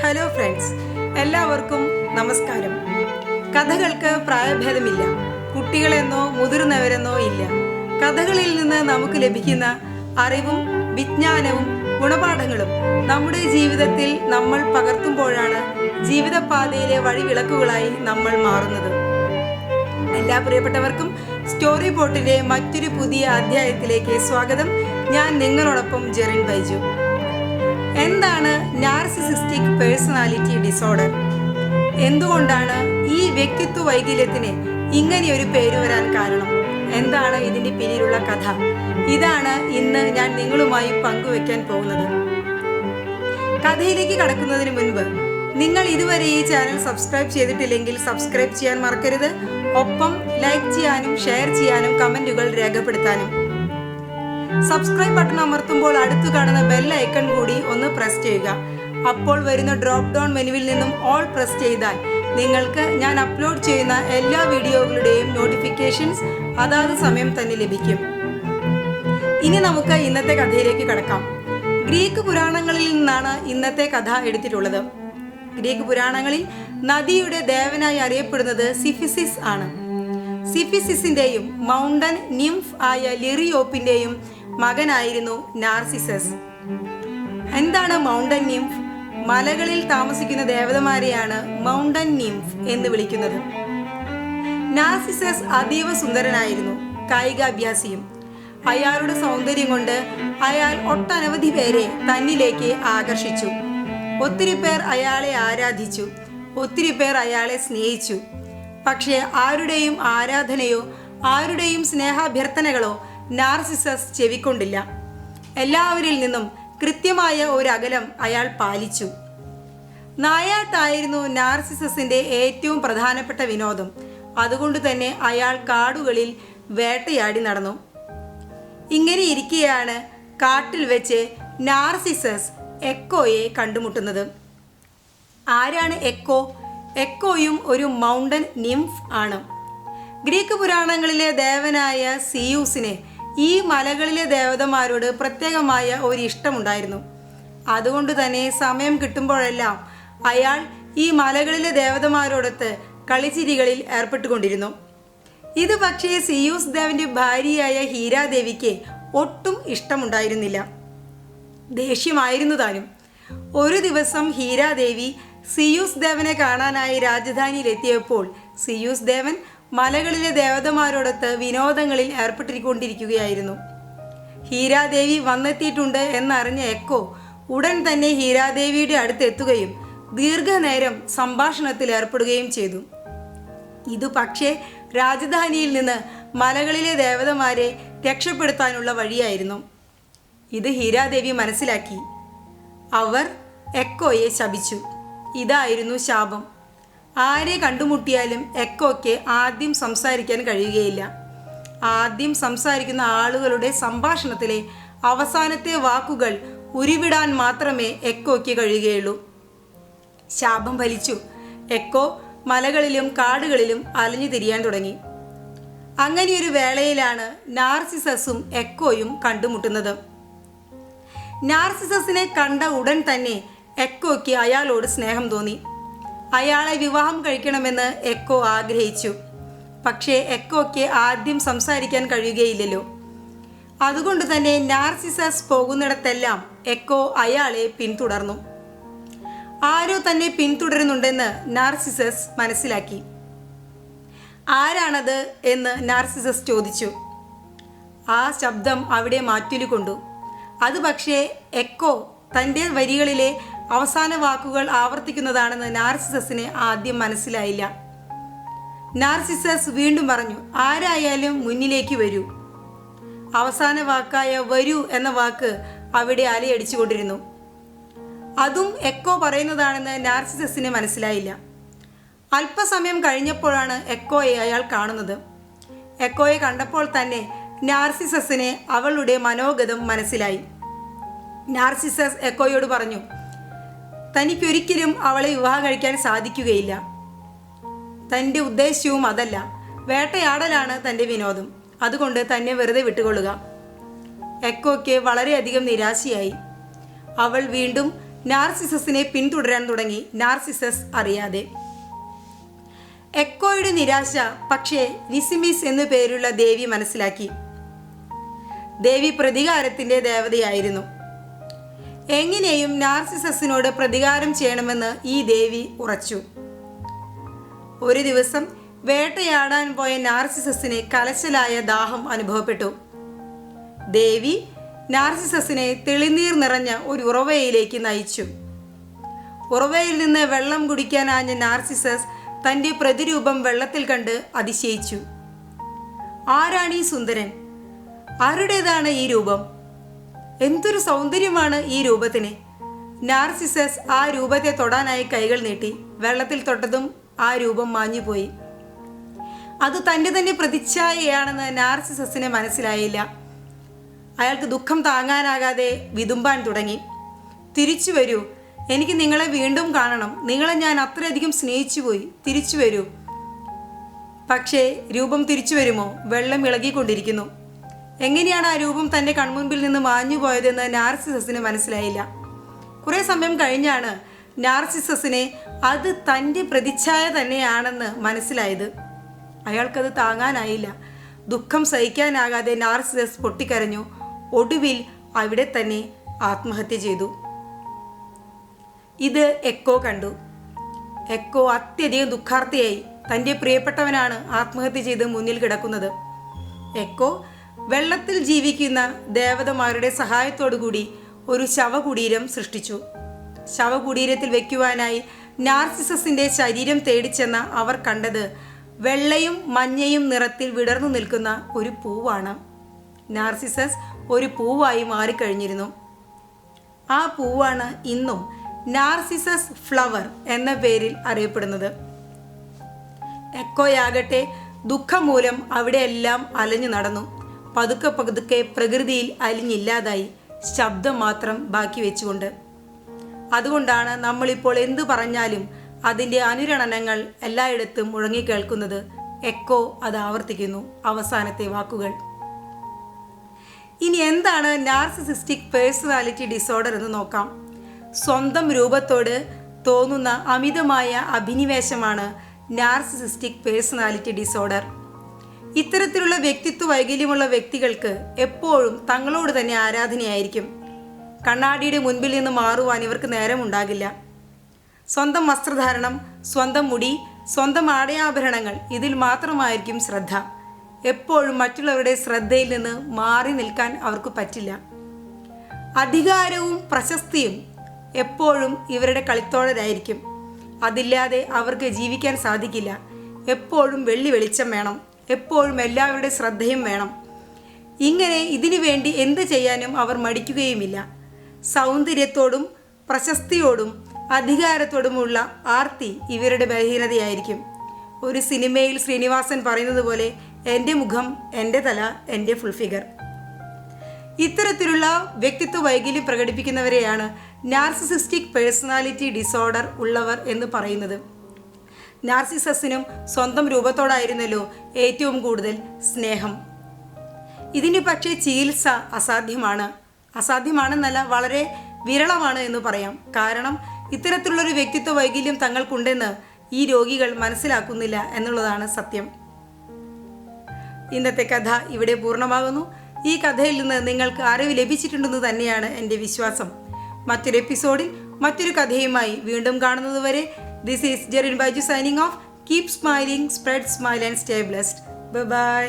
Hello friends, എല്ലാവർക്കും നമസ്കാരം. കഥകൾക്ക് പ്രായഭേദമില്ല. കുട്ടികളെന്നോ മുതിർന്നവരെന്നോ ഇല്ല. കഥകളിൽ നിന്ന് നമുക്ക് ലഭിക്കുന്ന അറിവും വിജ്ഞാനവും ഗുണപാഠങ്ങളും നമ്മുടെ ജീവിതത്തിൽ നമ്മൾ പകർത്തുമ്പോഴാണ് ജീവിതപാതയിലെ വഴിവിളക്കുകളായി നമ്മൾ മാറുന്നത്. എല്ലാ പ്രിയപ്പെട്ടവർക്കും സ്റ്റോറി പോട്ടിന്റെ മറ്റൊരു പുതിയ അധ്യായത്തിലേക്ക് സ്വാഗതം. ഞാൻ നിങ്ങളോടൊപ്പം ജെറിൻ ബൈജു. എന്താണ് നാർസിസിസ്റ്റിക് പേഴ്സണാലിറ്റി ഡിസോർഡർ? എന്തുകൊണ്ടാണ് ഈ വ്യക്തിത്വ വൈകല്യത്തിന് ഇങ്ങനെയൊരു പേര് വരാൻ കാരണം? എന്താണ് ഇതിന്റെ പിന്നിലുള്ള കഥ? ഇതാണ് ഇന്ന് ഞാൻ നിങ്ങളുമായി പങ്കുവെക്കാൻ പോകുന്നത്. കഥയിലേക്ക് കടക്കുന്നതിന് മുൻപ് നിങ്ങൾ ഇതുവരെ ഈ ചാനൽ സബ്സ്ക്രൈബ് ചെയ്തിട്ടില്ലെങ്കിൽ സബ്സ്ക്രൈബ് ചെയ്യാൻ മറക്കരുത്. ഒപ്പം ലൈക്ക് ചെയ്യാനും ഷെയർ ചെയ്യാനും കമന്റുകൾ രേഖപ്പെടുത്താനും. സബ്സ്ക്രൈബ് ബട്ടൺ അമർത്തുമ്പോൾ അടുത്തു കാണുന്ന ബെൽ ഐക്കൺ കൂടി ഒന്ന് പ്രസ് ചെയ്യുക. അപ്പോൾ വരുന്ന ഡ്രോപ്പ് ഡൗൺ മെനുവിൽ നിന്നും ഓൾ പ്രസ് ചെയ്താൽ നിങ്ങൾക്ക് ഞാൻ അപ്ലോഡ് ചെയ്യുന്ന എല്ലാ വീഡിയോകളുടെയും നോട്ടിഫിക്കേഷൻസ് അതാത് സമയം തന്നെ ലഭിക്കും. ഇനി നമുക്ക് ഇന്നത്തെ കഥയിലേക്ക് കടക്കാം. ഗ്രീക്ക് പുരാണങ്ങളിൽ നിന്നാണ് ഇന്നത്തെ കഥ എടുത്തിട്ടുള്ളത്. ഗ്രീക്ക് പുരാണങ്ങളിൽ നദിയുടെ ദേവനായി അറിയപ്പെടുന്നത് സിഫിസിസ് ആണ്. സിഫിസിസിന്റെയും മൗണ്ടൻ നിംഫ് ആയ ലിറിയോപ്പിന്റെയും മകനായിരുന്നു നാർസിസസ്. എന്താണ് മൗണ്ടൻ നിംഫ്? മലകളിൽ താമസിക്കുന്ന ദേവതമാരെയാണ് മൗണ്ടൻ നിംഫ് എന്ന് വിളിക്കുന്നത്. നാർസിസസ് അതീവ സുന്ദരനായിരുന്നു, കായികാഭ്യാസിയും. അയാളുടെ സൗന്ദര്യം കൊണ്ട് അയാൾ ഒട്ടനവധി പേരെ തന്നിലേക്ക് ആകർഷിച്ചു. ഒത്തിരി പേർ അയാളെ ആരാധിച്ചു, ഒത്തിരി പേർ അയാളെ സ്നേഹിച്ചു. പക്ഷേ ആരുടെയും ആരാധനയോ ആരുടെയും സ്നേഹാഭ്യർത്ഥനകളോ നാർസിസസ് ചെവിക്കൊണ്ടില്ല. എല്ലാവരിൽ നിന്നും കൃത്യമായ ഒരു അകലം അയാൾ പാലിച്ചു. നായാട്ടായിരുന്നു നാർസിസസിന്റെ ഏറ്റവും പ്രധാനപ്പെട്ട വിനോദം. അതുകൊണ്ട് തന്നെ അയാൾ കാടുകളിൽ വേട്ടയാടി നടന്നു. ഇങ്ങനെ ഇരിക്കെയാണ് കാട്ടിൽ വെച്ച് നാർസിസസ് എക്കോയെ കണ്ടുമുട്ടുന്നത്. ആരാണ് എക്കോ? എക്കോയും ഒരു മൗണ്ടൻ നിംഫ് ആണ്. ഗ്രീക്ക് പുരാണങ്ങളിലെ ദേവനായ സിയൂസിന് ഈ മലകളിലെ ദേവതമാരോട് പ്രത്യേകമായ ഒരു ഇഷ്ടമുണ്ടായിരുന്നു. അതുകൊണ്ട് തന്നെ സമയം കിട്ടുമ്പോഴെല്ലാം അയാൾ ഈ മലകളിലെ ദേവതമാരോടൊത്ത് കളിച്ചിരികളിൽ ഏർപ്പെട്ടുകൊണ്ടിരുന്നു. ഇത് പക്ഷേ സിയൂസ് ദേവന്റെ ഭാര്യയായ ഹീരാദേവിക്ക് ഒട്ടും ഇഷ്ടമുണ്ടായിരുന്നില്ല. ദേഷ്യമായിരുന്നു താനും. ഒരു ദിവസം ഹീരാദേവി സിയൂസ് ദേവനെ കാണാനായി രാജധാനിയിലെത്തിയപ്പോൾ സിയൂസ് ദേവൻ മലകളിലെ ദേവതമാരോടൊത്ത് വിനോദങ്ങളിൽ ഏർപ്പെട്ടിരിക്കൊണ്ടിരിക്കുകയായിരുന്നു. ഹീരാദേവി വന്നെത്തിയിട്ടുണ്ട് എന്നറിഞ്ഞ എക്കോ ഉടൻ തന്നെ ഹീരാദേവിയുടെ അടുത്തെത്തുകയും ദീർഘനേരം സംഭാഷണത്തിൽ ഏർപ്പെടുകയും ചെയ്തു. ഇത് പക്ഷേ രാജധാനിയിൽ നിന്ന് മലകളിലെ ദേവതമാരെ രക്ഷപ്പെടുത്താനുള്ള വഴിയായിരുന്നു. ഇത് ഹീരാദേവി മനസ്സിലാക്കി. അവർ എക്കോയെ ശപിച്ചു. ഇതായിരുന്നു ശാപം. ആരെ കണ്ടുമുട്ടിയാലും എക്കോയ്ക്ക് ആദ്യം സംസാരിക്കാൻ കഴിയുകയില്ല. ആദ്യം സംസാരിക്കുന്ന ആളുകളുടെ സംഭാഷണത്തിലെ അവസാനത്തെ വാക്കുകൾ ഉരുവിടാൻ മാത്രമേ എക്കോയ്ക്ക് കഴിയുകയുള്ളൂ. ശാപം ഫലിച്ചു. എക്കോ മലകളിലും കാടുകളിലും അലഞ്ഞു തിരിയാൻ തുടങ്ങി. അങ്ങനെയൊരു വേളയിലാണ് നാർസിസസും എക്കോയും കണ്ടുമുട്ടുന്നത്. നാർസിസസിനെ കണ്ട ഉടൻ തന്നെ എക്കോയ്ക്ക് അയാളോട് സ്നേഹം തോന്നി. അയാളെ വിവാഹം കഴിക്കണമെന്ന് എക്കോ ആഗ്രഹിച്ചു. പക്ഷേ എക്കോയ്ക്ക് ആദ്യം സംസാരിക്കാൻ കഴിയുകയില്ലല്ലോ. അതുകൊണ്ട് തന്നെ നാർസിസസ് പോകുന്നിടത്തെല്ലാം എക്കോ അയാളെ പിന്തുടർന്നു. ആരോ തന്നെ പിന്തുടരുന്നുണ്ടെന്ന് നാർസിസസ് മനസ്സിലാക്കി. ആരാണത് എന്ന് നാർസിസസ് ചോദിച്ചു. ആ ശബ്ദം അവിടെ മാറ്റൊലി കൊണ്ടു. അത് പക്ഷേ എക്കോ തൻ്റെ വരികളിലെ അവസാന വാക്കുകൾ ആവർത്തിക്കുന്നതാണെന്ന് നാർസിസസിന് ആദ്യം മനസ്സിലായില്ല. നാർസിസസ് വീണ്ടും പറഞ്ഞു, ആരായാലും മുന്നിലേക്ക് വരൂ. അവസാന വാക്കായ വരൂ എന്ന വാക്ക് അവിടെ അലയടിച്ചുകൊണ്ടിരുന്നു. അതും എക്കോ പറയുന്നതാണെന്ന് നാർസിസസിന് മനസ്സിലായില്ല. അല്പസമയം കഴിഞ്ഞപ്പോഴാണ് എക്കോയെ അയാൾ കാണുന്നത്. എക്കോയെ കണ്ടപ്പോൾ തന്നെ നാർസിസസിന് അവളുടെ മനോഗതം മനസ്സിലായി. നാർസിസസ് എക്കോയോട് പറഞ്ഞു, തനിക്കൊരിക്കലും അവളെ വിവാഹം കഴിക്കാൻ സാധിക്കുകയില്ല. തൻ്റെ ഉദ്ദേശ്യവും അതല്ല. വേട്ടയാടലാണ് തൻ്റെ വിനോദം. അതുകൊണ്ട് തന്നെ വെറുതെ വിട്ടുകൊള്ളുക. എക്കോയ്ക്ക് വളരെയധികം നിരാശയായി. അവൾ വീണ്ടും നാർസിസസിനെ പിന്തുടരാൻ തുടങ്ങി, നാർസിസസ് അറിയാതെ. എക്കോയുടെ നിരാശ പക്ഷേ നിസിമിസ് എന്നു പേരുള്ള ദേവി മനസ്സിലാക്കി. ദേവി പ്രതികാരത്തിൻ്റെ ദേവതയായിരുന്നു. എങ്ങനെയും നാർസിസസിനോട് പ്രതികാരം ചെയ്യണമെന്ന് ഈ ദേവി ഉറച്ചു. ഒരു ദിവസം വേട്ടയാടാൻ പോയ നാർസിസസിന് കലശലായ ദാഹം അനുഭവപ്പെട്ടു. ദേവി നാർസിസസിനെ തെളിനീർ നിറഞ്ഞ ഒരു ഉറവയിലേക്ക് നയിച്ചു. ഉറവയിൽ നിന്ന് വെള്ളം കുടിക്കാനാഞ്ഞ നാർസിസസ് തൻ്റെ പ്രതിരൂപം വെള്ളത്തിൽ കണ്ട് അതിശയിച്ചു. ആരാണീ സുന്ദരൻ? ആരുടേതാണ് ഈ രൂപം? എന്തൊരു സൗന്ദര്യമാണ് ഈ രൂപത്തിന്! നാർസിസസ് ആ രൂപത്തെ തൊടാനായി കൈകൾ നീട്ടി. വെള്ളത്തിൽ തൊട്ടതും ആ രൂപം മാഞ്ഞുപോയി. അത് തൻ്റെ തന്നെ പ്രതിച്ഛായയാണെന്ന് നാർസിസസിന് മനസ്സിലായില്ല. അയാൾക്ക് ദുഃഖം താങ്ങാനാകാതെ വിതുമ്പാൻ തുടങ്ങി. തിരിച്ചു വരൂ, എനിക്ക് നിങ്ങളെ വീണ്ടും കാണണം. നിങ്ങളെ ഞാൻ അത്രയധികം സ്നേഹിച്ചുപോയി. തിരിച്ചു വരൂ. പക്ഷേ രൂപം തിരിച്ചു വരുമോ? വെള്ളം ഇളകിക്കൊണ്ടിരിക്കുന്നു. എങ്ങനെയാണ് ആ രൂപം തൻ്റെ കൺമുൻപിൽ നിന്ന് മാഞ്ഞു പോയതെന്ന് നാർസിസസിന് മനസ്സിലായില്ല. കുറേ സമയം കഴിഞ്ഞാണ് നാർസിസസിനെ അത് തൻ്റെ പ്രതിച്ഛായ തന്നെയാണെന്ന് മനസ്സിലായത്. അയാൾക്കത് താങ്ങാനായില്ല. ദുഃഖം സഹിക്കാനാകാതെ നാർസിസസ് പൊട്ടിക്കരഞ്ഞു. ഒടുവിൽ അവിടെ തന്നെ ആത്മഹത്യ ചെയ്തു. ഇത് എക്കോ കണ്ടു. എക്കോ അത്യധികം ദുഃഖാർത്തിയായി. തൻ്റെ പ്രിയപ്പെട്ടവനാണ് ആത്മഹത്യ ചെയ്ത് മുന്നിൽ കിടക്കുന്നത്. എക്കോ വെള്ളത്തിൽ ജീവിക്കുന്ന ദേവതമാരുടെ സഹായത്തോടുകൂടി ഒരു ശവകുടീരം സൃഷ്ടിച്ചു. ശവകുടീരത്തിൽ വയ്ക്കുവാനായി നാർസിസസിൻ്റെ ശരീരം തേടിച്ചെന്ന അവർ കണ്ടത് വെള്ളയും മഞ്ഞയും നിറത്തിൽ വിടർന്നു നിൽക്കുന്ന ഒരു പൂവാണ്. നാർസിസസ് ഒരു പൂവായി മാറിക്കഴിഞ്ഞിരുന്നു. ആ പൂവാണ് ഇന്നും നാർസിസസ് ഫ്ലവർ എന്ന പേരിൽ അറിയപ്പെടുന്നത്. എക്കോയാകട്ടെ ദുഃഖം മൂലം അവിടെയെല്ലാം അലഞ്ഞു നടന്നു. പതുക്കെ പതുക്കെ പ്രകൃതിയിൽ അലിഞ്ഞില്ലാതായി, ശബ്ദം മാത്രം ബാക്കി വെച്ചുകൊണ്ട്. അതുകൊണ്ടാണ് നമ്മളിപ്പോൾ എന്തു പറഞ്ഞാലും അതിൻ്റെ അനുരണനങ്ങൾ എല്ലായിടത്തും മുഴങ്ങിക്കേൾക്കുന്നത്. എക്കോ അത് ആവർത്തിക്കുന്നു, അവസാനത്തെ വാക്കുകൾ. ഇനി എന്താണ് നാർസിസിസ്റ്റിക് പേഴ്സണാലിറ്റി ഡിസോർഡർ എന്ന് നോക്കാം. സ്വന്തം രൂപത്തോട് തോന്നുന്ന അമിതമായ അഭിനിവേശമാണ് നാർസിസിസ്റ്റിക് പേഴ്സണാലിറ്റി ഡിസോർഡർ. ഇത്തരത്തിലുള്ള വ്യക്തിത്വ വൈകല്യമുള്ള വ്യക്തികൾക്ക് എപ്പോഴും തങ്ങളോട് തന്നെ ആരാധനയായിരിക്കും. കണ്ണാടിയുടെ മുൻപിൽ നിന്ന് മാറുവാൻ ഇവർക്ക് നേരമുണ്ടാകില്ല. സ്വന്തം വസ്ത്രധാരണം, സ്വന്തം മുടി, സ്വന്തം ആടയാഭരണങ്ങൾ, ഇതിൽ മാത്രമായിരിക്കും ശ്രദ്ധ. എപ്പോഴും മറ്റുള്ളവരുടെ ശ്രദ്ധയിൽ നിന്ന് മാറി നിൽക്കാൻ അവർക്ക് പറ്റില്ല. അധികാരവും പ്രശസ്തിയും എപ്പോഴും ഇവരുടെ കളിത്തോഴരായിരിക്കും. അതില്ലാതെ അവർക്ക് ജീവിക്കാൻ സാധിക്കില്ല. എപ്പോഴും വെള്ളി വെളിച്ചം വേണം. എപ്പോഴും എല്ലാവരുടെ ശ്രദ്ധയും വേണം. ഇങ്ങനെ ഇതിനു വേണ്ടി എന്ത് ചെയ്യാനും അവർ മടിക്കുകയുമില്ല. സൗന്ദര്യത്തോടും പ്രശസ്തിയോടും അധികാരത്തോടുമുള്ള ആർത്തി ഇവരുടെ ബലഹീനതയായിരിക്കും. ഒരു സിനിമയിൽ ശ്രീനിവാസൻ പറയുന്നത് പോലെ, എൻ്റെ മുഖം, എൻ്റെ തല, എൻ്റെ ഫുൾ ഫിഗർ. ഇത്തരത്തിലുള്ള വ്യക്തിത്വ വൈകല്യം പ്രകടിപ്പിക്കുന്നവരെയാണ് നാർസിസിസ്റ്റിക് പേഴ്സണാലിറ്റി ഡിസോർഡർ ഉള്ളവർ എന്ന് പറയുന്നത്. നാർസിസസിനും സ്വന്തം രൂപത്തോടായിരുന്നല്ലോ ഏറ്റവും കൂടുതൽ സ്നേഹം. ഇതിന് പക്ഷേ ചികിത്സ അസാധ്യമാണെന്നല്ല, വളരെ വിരളമാണ് എന്ന് പറയാം. കാരണം ഇത്തരത്തിലുള്ളൊരു വ്യക്തിത്വ വൈകല്യം തങ്ങൾക്കുണ്ടെന്ന് ഈ രോഗികൾ മനസ്സിലാക്കുന്നില്ല എന്നുള്ളതാണ് സത്യം. ഇന്നത്തെ കഥ ഇവിടെ പൂർണ്ണമാകുന്നു. ഈ കഥയിൽ നിന്ന് നിങ്ങൾക്ക് അറിവ് ലഭിച്ചിട്ടുണ്ടെന്ന് തന്നെയാണ് എൻ്റെ വിശ്വാസം. മറ്റൊരു എപ്പിസോഡിൽ മറ്റൊരു കഥയുമായി വീണ്ടും കാണുന്നതുവരെ, this is Jerin Baiju signing off. Keep smiling, spread smile and stay blessed. By.